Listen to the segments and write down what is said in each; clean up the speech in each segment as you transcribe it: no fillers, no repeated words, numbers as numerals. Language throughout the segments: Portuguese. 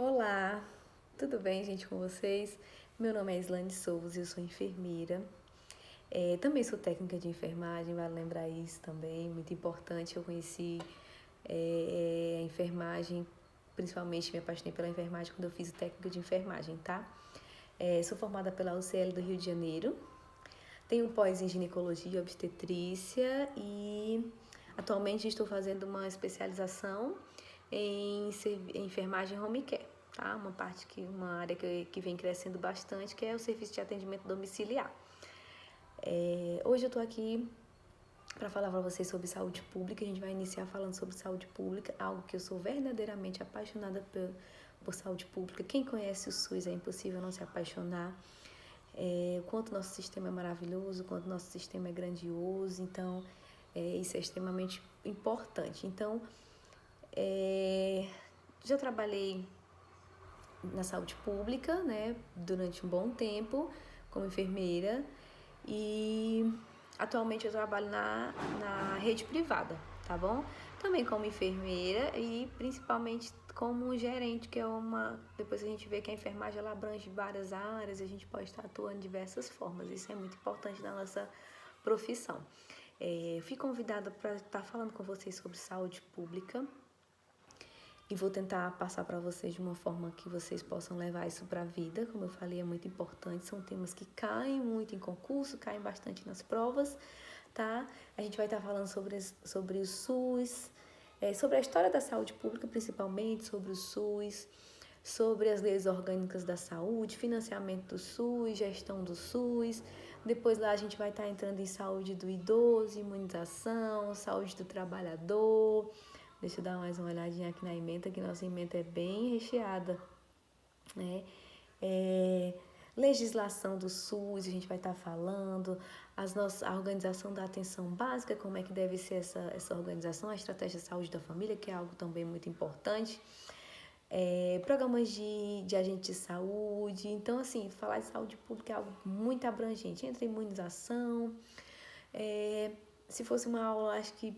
Olá, tudo bem, gente, com vocês? Meu nome é Islane Souza, eu sou enfermeira. Também sou técnica de enfermagem, vale lembrar isso também, muito importante. Eu conheci a enfermagem, principalmente me apaixonei pela enfermagem quando eu fiz o técnico de enfermagem, tá? Sou formada pela UCL do Rio de Janeiro, tenho pós em ginecologia e obstetrícia e atualmente estou fazendo uma especialização em enfermagem home care, tá? Uma área que vem crescendo bastante, que é o serviço de atendimento domiciliar. Hoje eu estou aqui para falar para vocês sobre saúde pública. A gente vai iniciar falando sobre saúde pública, algo que eu sou verdadeiramente apaixonada por saúde pública. Quem conhece o SUS é impossível não se apaixonar. O quanto nosso sistema é maravilhoso, o quanto nosso sistema é grandioso, então isso é extremamente importante. Então, já trabalhei na saúde pública, né, durante um bom tempo como enfermeira e atualmente eu trabalho na rede privada, tá bom? Também como enfermeira e principalmente como gerente, que é depois a gente vê que a enfermagem ela abrange várias áreas e a gente pode estar atuando de diversas formas. Isso é muito importante na nossa profissão. Fui convidada para estar falando com vocês sobre saúde pública e vou tentar passar para vocês de uma forma que vocês possam levar isso para a vida. Como eu falei, é muito importante, são temas que caem muito em concurso, caem bastante nas provas, tá? A gente vai estar falando sobre o SUS, sobre a história da saúde pública, principalmente, sobre o SUS, sobre as leis orgânicas da saúde, financiamento do SUS, gestão do SUS. Depois lá a gente vai estar entrando em saúde do idoso, imunização, saúde do trabalhador. Deixa eu dar mais uma olhadinha aqui na ementa, que nossa ementa é bem recheada, né? Legislação do SUS, a gente vai estar falando, a organização da atenção básica, como é que deve ser essa organização, a estratégia de saúde da família, que é algo também muito importante. Programas de agente de saúde. Então, assim, falar de saúde pública é algo muito abrangente. Entra imunização. Se fosse uma aula, acho que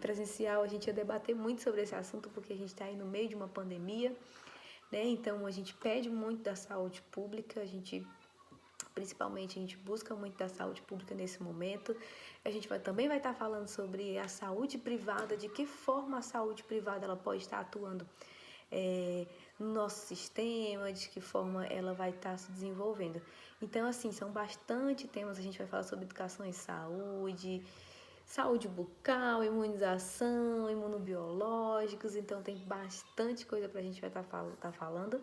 presencial, a gente ia debater muito sobre esse assunto, porque a gente está aí no meio de uma pandemia, né? Então, a gente pede muito da saúde pública, principalmente, a gente busca muito da saúde pública nesse momento. A gente também vai estar falando sobre a saúde privada, de que forma a saúde privada ela pode estar atuando no nosso sistema, de que forma ela vai estar se desenvolvendo. Então, assim, são bastante temas. A gente vai falar sobre educação em saúde, saúde bucal, imunização, imunobiológicos. Então, tem bastante coisa para a gente vai estar falando.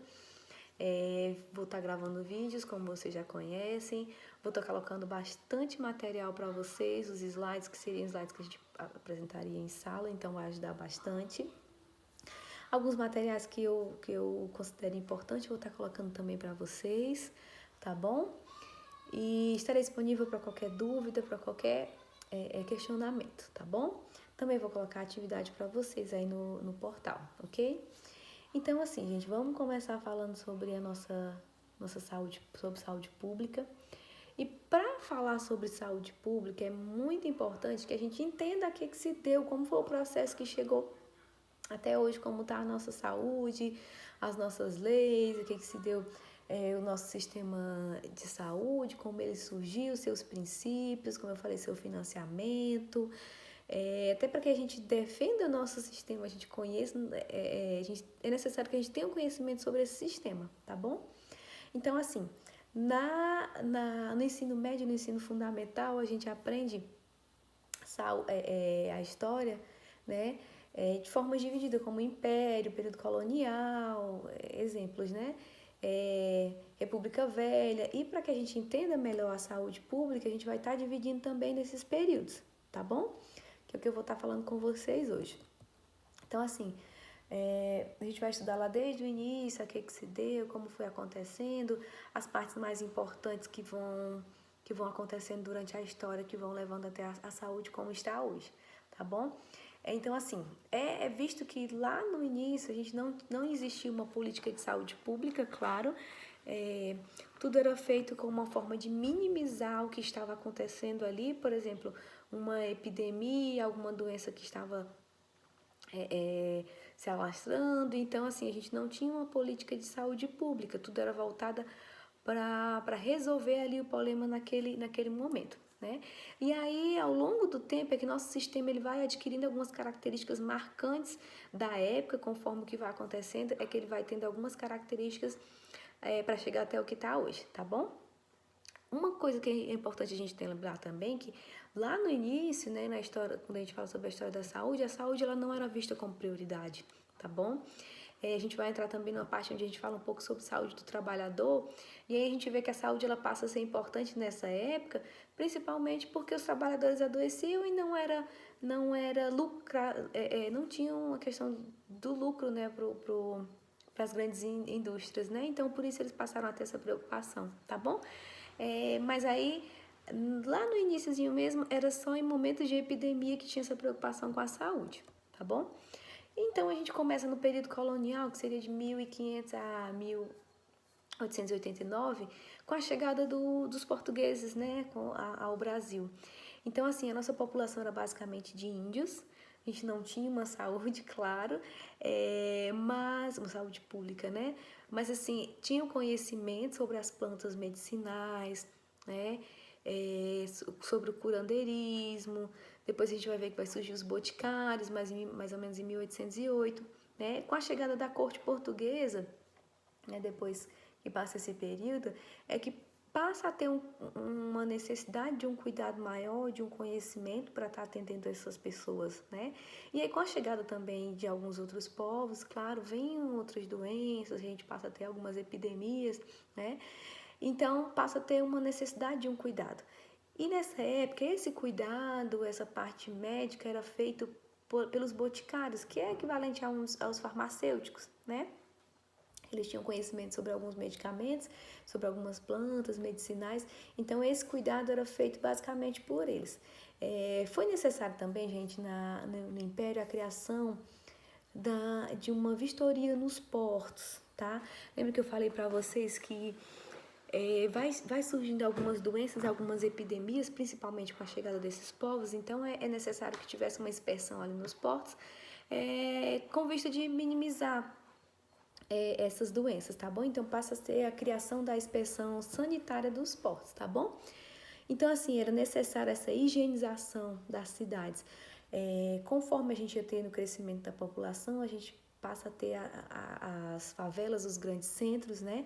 Vou estar gravando vídeos, como vocês já conhecem. Vou estar colocando bastante material para vocês, os slides, que seriam slides que a gente apresentaria em sala, então vai ajudar bastante. Alguns materiais que eu considero importante, vou estar colocando também para vocês, tá bom? E estarei disponível para qualquer dúvida, para qualquer questionamento, tá bom? Também vou colocar atividade para vocês aí no portal, ok? Então, assim, gente, vamos começar falando sobre a nossa saúde, sobre saúde pública. E para falar sobre saúde pública, é muito importante que a gente entenda o que se deu, como foi o processo que chegou até hoje, como está a nossa saúde, as nossas leis, o que se deu, o nosso sistema de saúde, como ele surgiu, seus princípios, como eu falei, seu financiamento. Até para que a gente defenda o nosso sistema, a gente conheça, é necessário que a gente tenha um conhecimento sobre esse sistema, tá bom? Então, assim, no ensino médio, no ensino fundamental, a gente aprende a história, né? De forma dividida, como Império, período colonial, exemplos, né? República Velha. E para que a gente entenda melhor a saúde pública, a gente vai estar dividindo também nesses períodos, tá bom? Que é o que eu vou estar falando com vocês hoje. Então, assim, a gente vai estudar lá desde o início, o que se deu, como foi acontecendo, as partes mais importantes que vão acontecendo durante a história, que vão levando até a saúde como está hoje, tá bom? Então, assim, é visto que lá no início a gente não existia uma política de saúde pública, claro, tudo era feito com uma forma de minimizar o que estava acontecendo ali, por exemplo, uma epidemia, alguma doença que estava se alastrando. Então, assim, a gente não tinha uma política de saúde pública, tudo era voltada para resolver ali o problema naquele momento, né? E aí, ao longo do tempo, é que nosso sistema ele vai adquirindo algumas características marcantes da época, conforme o que vai acontecendo, é que ele vai tendo algumas características para chegar até o que está hoje, tá bom? Uma coisa que é importante a gente lembrar também, que lá no início, né, na história, quando a gente fala sobre a história da saúde, a saúde ela não era vista como prioridade, tá bom? A gente vai entrar também numa parte onde a gente fala um pouco sobre saúde do trabalhador, e aí a gente vê que a saúde ela passa a ser importante nessa época, principalmente porque os trabalhadores adoeciam e não era lucrar, não tinham a questão do lucro, né, para as grandes indústrias, né? Então, por isso eles passaram a ter essa preocupação, tá bom? Mas aí, lá no iniciozinho mesmo, era só em momentos de epidemia que tinha essa preocupação com a saúde, tá bom? Então, a gente começa no período colonial, que seria de 1500 a 1889, com a chegada dos portugueses, né, ao Brasil. Então, assim, a nossa população era basicamente de índios, a gente não tinha uma saúde, claro, mas uma saúde pública, né? Mas, assim, tinha o conhecimento sobre as plantas medicinais, né? Sobre o curandeirismo. Depois a gente vai ver que vai surgir os boticários, mais ou menos em 1808, né? Com a chegada da corte portuguesa, né, depois que passa esse período, é que passa a ter uma necessidade de um cuidado maior, de um conhecimento para estar atendendo essas pessoas, né? E aí com a chegada também de alguns outros povos, claro, vem outras doenças, a gente passa a ter algumas epidemias, né? Então passa a ter uma necessidade de um cuidado. E nessa época, esse cuidado, essa parte médica era feito pelos boticários, que é equivalente aos farmacêuticos, né? Eles tinham conhecimento sobre alguns medicamentos, sobre algumas plantas medicinais, então esse cuidado era feito basicamente por eles. Foi necessário também, gente, no Império, a criação de uma vistoria nos portos, tá? Lembra que eu falei para vocês que vai surgindo algumas doenças, algumas epidemias, principalmente com a chegada desses povos, então é necessário que tivesse uma inspeção ali nos portos, com vista de minimizar essas doenças, tá bom? Então passa a ser a criação da inspeção sanitária dos portos, tá bom? Então, assim, era necessária essa higienização das cidades. Conforme a gente ia tendo o crescimento da população, a gente passa a ter as favelas, os grandes centros, né?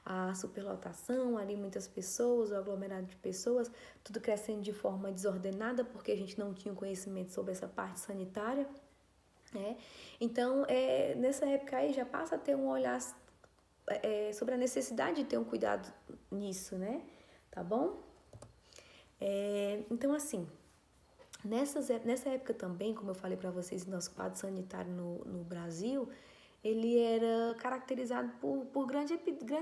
A superlotação, ali muitas pessoas, o aglomerado de pessoas, tudo crescendo de forma desordenada, porque a gente não tinha conhecimento sobre essa parte sanitária. Então, nessa época aí já passa a ter um olhar sobre a necessidade de ter um cuidado nisso, né? Tá bom? Então, assim, nessa época também, como eu falei para vocês, nosso quadro sanitário no Brasil, ele era caracterizado por grandes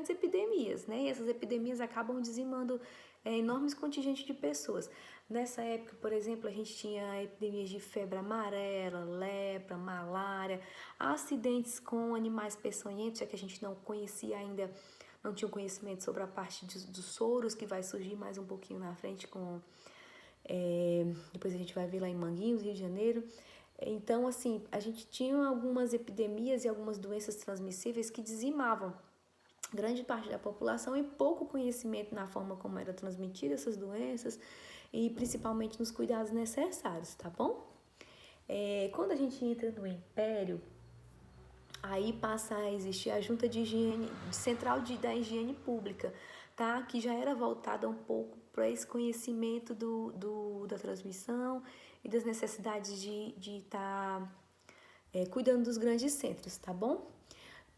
epidemias, né? E essas epidemias acabam dizimando enormes contingentes de pessoas. Nessa época, por exemplo, a gente tinha epidemias de febre amarela, lepra, malária, acidentes com animais peçonhentos, já que a gente não conhecia ainda, não tinha conhecimento sobre a parte dos soros, que vai surgir mais um pouquinho na frente depois a gente vai ver lá em Manguinhos, Rio de Janeiro. Então, assim, a gente tinha algumas epidemias e algumas doenças transmissíveis que dizimavam grande parte da população e pouco conhecimento na forma como eram transmitidas essas doenças e principalmente nos cuidados necessários, tá bom? Quando a gente entra no Império, aí passa a existir a Junta de Higiene, Central da Higiene Pública, tá? Que já era voltada um pouco para esse conhecimento da transmissão e das necessidades de estar cuidando dos grandes centros, tá bom?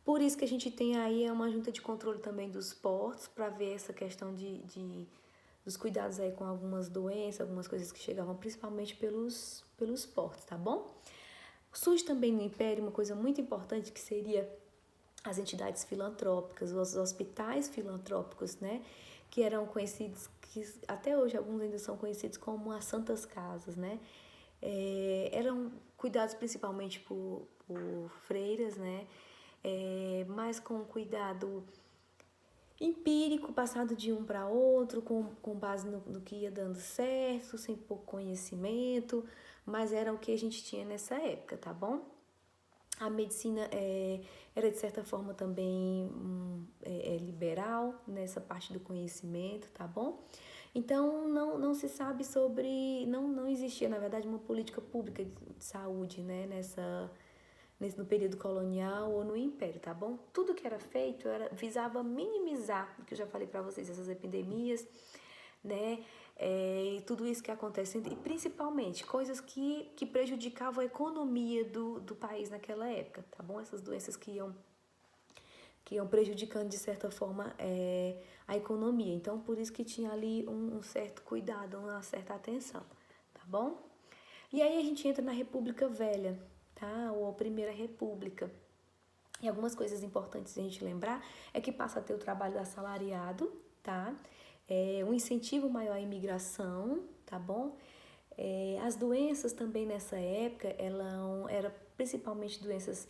Por isso que a gente tem aí uma junta de controle também dos portos, para ver essa questão dos cuidados aí com algumas doenças, algumas coisas que chegavam principalmente pelos portos, tá bom? Surge também no Império uma coisa muito importante que seria as entidades filantrópicas, os hospitais filantrópicos, né? Que eram conhecidos, que até hoje alguns ainda são conhecidos como as Santas Casas, né? Eram cuidados principalmente por freiras, né? Mas com cuidado empírico, passado de um para outro, com base no que ia dando certo, sem pouco conhecimento, mas era o que a gente tinha nessa época, tá bom? A medicina era, de certa forma, também liberal nessa parte do conhecimento, tá bom? Então, não se sabe sobre... Não existia, na verdade, uma política pública de saúde, né? No período colonial ou no Império, tá bom? Tudo que era feito visava minimizar, que eu já falei para vocês, essas epidemias, né? E tudo isso que acontece, e principalmente coisas que prejudicavam a economia do país naquela época, tá bom? Essas doenças que iam prejudicando de certa forma a economia. Então, por isso que tinha ali um certo cuidado, uma certa atenção, tá bom? E aí a gente entra na República Velha, tá? Ou a Primeira República. E algumas coisas importantes a gente lembrar é que passa a ter o trabalho assalariado, tá? Um incentivo maior à imigração, tá bom? As doenças também nessa época, eram principalmente doenças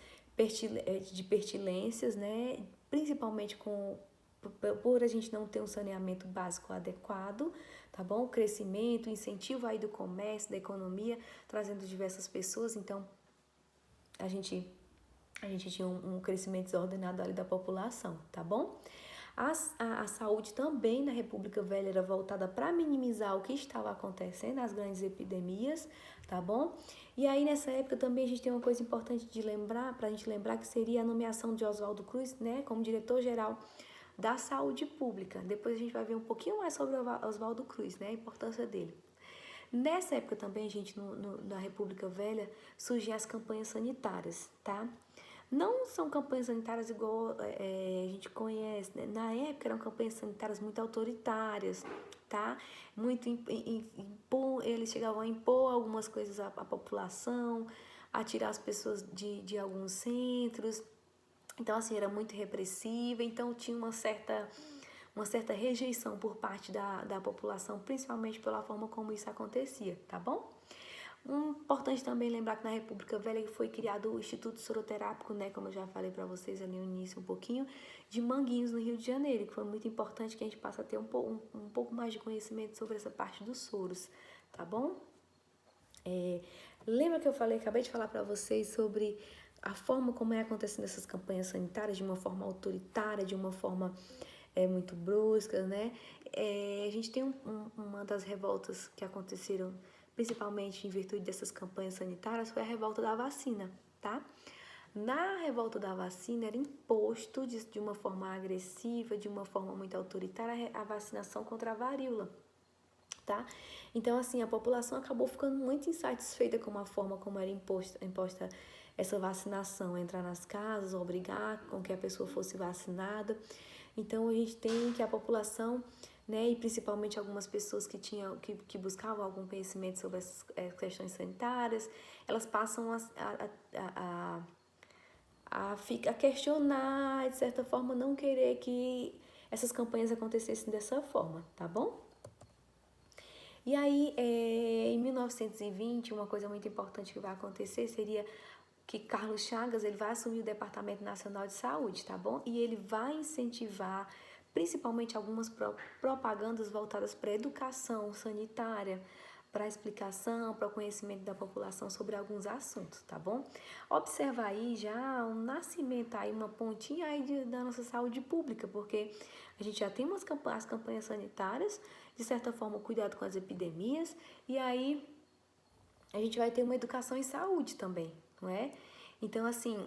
de pertilências, né? Principalmente por a gente não ter um saneamento básico adequado, tá bom? O crescimento, o incentivo aí do comércio, da economia, trazendo diversas pessoas, então a gente tinha um crescimento desordenado ali da população, tá bom? A saúde também na República Velha era voltada para minimizar o que estava acontecendo, as grandes epidemias, tá bom? E aí nessa época também a gente tem uma coisa importante de lembrar, para a gente lembrar, que seria a nomeação de Oswaldo Cruz, né, como diretor-geral da saúde pública. Depois a gente vai ver um pouquinho mais sobre Oswaldo Cruz, né, a importância dele. Nessa época também, gente, na República Velha, surgem as campanhas sanitárias, tá? Não são campanhas sanitárias igual a gente conhece, né? Na época eram campanhas sanitárias muito autoritárias, tá? Muito eles chegavam a impor algumas coisas à população, a tirar as pessoas de alguns centros. Então, assim, era muito repressiva, então tinha uma certa rejeição por parte da população, principalmente pela forma como isso acontecia, tá bom? Importante também lembrar que na República Velha foi criado o Instituto Soroterápico, né, como eu já falei para vocês ali no início um pouquinho, de Manguinhos, no Rio de Janeiro, que foi muito importante que a gente passe a ter um pouco mais de conhecimento sobre essa parte dos soros, tá bom? Lembra que eu acabei de falar para vocês sobre a forma como acontecendo essas campanhas sanitárias, de uma forma autoritária, de uma forma muito brusca, né? A gente tem uma das revoltas que aconteceram principalmente em virtude dessas campanhas sanitárias, foi a revolta da vacina, tá? Na revolta da vacina era imposto de uma forma agressiva, de uma forma muito autoritária, a vacinação contra a varíola, tá? Então, assim, a população acabou ficando muito insatisfeita com a forma como era imposta essa vacinação, entrar nas casas, obrigar com que a pessoa fosse vacinada. Então, a gente tem que a população, né, e principalmente algumas pessoas que buscavam algum conhecimento sobre essas questões sanitárias, elas passam a questionar, de certa forma, não querer que essas campanhas acontecessem dessa forma, tá bom? E aí, em 1920, uma coisa muito importante que vai acontecer seria que Carlos Chagas ele vai assumir o Departamento Nacional de Saúde, tá bom? E ele vai incentivar principalmente algumas propagandas voltadas para a educação sanitária, para a explicação, para o conhecimento da população sobre alguns assuntos, tá bom? Observa aí já um nascimento aí, uma pontinha aí da nossa saúde pública, porque a gente já tem as campanhas sanitárias, de certa forma, o cuidado com as epidemias, e aí a gente vai ter uma educação em saúde também, não é? Então, assim,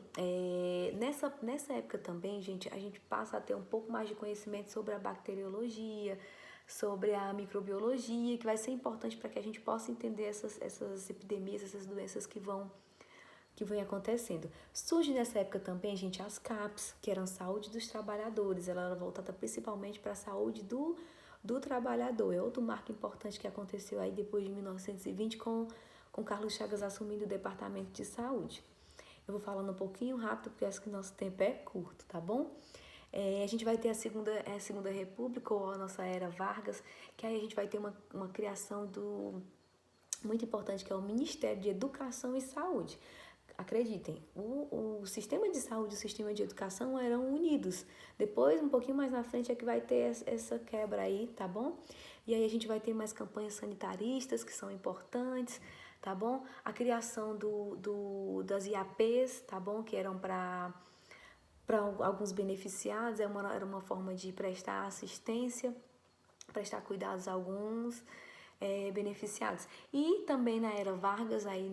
nessa época também, gente, a gente passa a ter um pouco mais de conhecimento sobre a bacteriologia, sobre a microbiologia, que vai ser importante para que a gente possa entender essas epidemias, essas doenças que vão acontecendo. Surge nessa época também, gente, as CAPs, que eram saúde dos trabalhadores. Ela era voltada principalmente para a saúde do trabalhador. É outro marco importante que aconteceu aí depois de 1920 com Carlos Chagas assumindo o Departamento de Saúde. Eu vou falando um pouquinho rápido, porque acho que nosso tempo é curto, tá bom? A gente vai ter a segunda República, ou a nossa Era Vargas, que aí a gente vai ter uma criação muito importante, que é o Ministério de Educação e Saúde. Acreditem, o sistema de saúde e o sistema de educação eram unidos. Depois, um pouquinho mais na frente, é que vai ter essa quebra aí, tá bom? E aí a gente vai ter mais campanhas sanitaristas, que são importantes, tá bom? A criação das IAPs, tá bom? Que eram para alguns beneficiados, era uma forma de prestar assistência, prestar cuidados a alguns beneficiados. E também na era Vargas, aí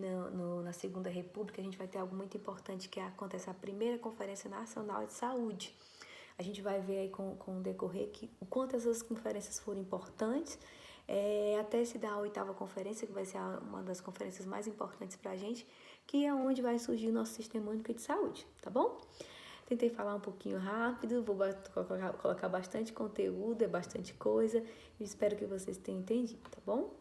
na Segunda República, a gente vai ter algo muito importante, que acontece a primeira Conferência Nacional de Saúde. A gente vai ver aí com o decorrer o quanto essas conferências foram importantes, até se dar a 8ª conferência, que vai ser uma das conferências mais importantes para a gente, que é onde vai surgir o nosso Sistema Único de Saúde, tá bom? Tentei falar um pouquinho rápido, vou colocar bastante conteúdo, é bastante coisa, e espero que vocês tenham entendido, tá bom?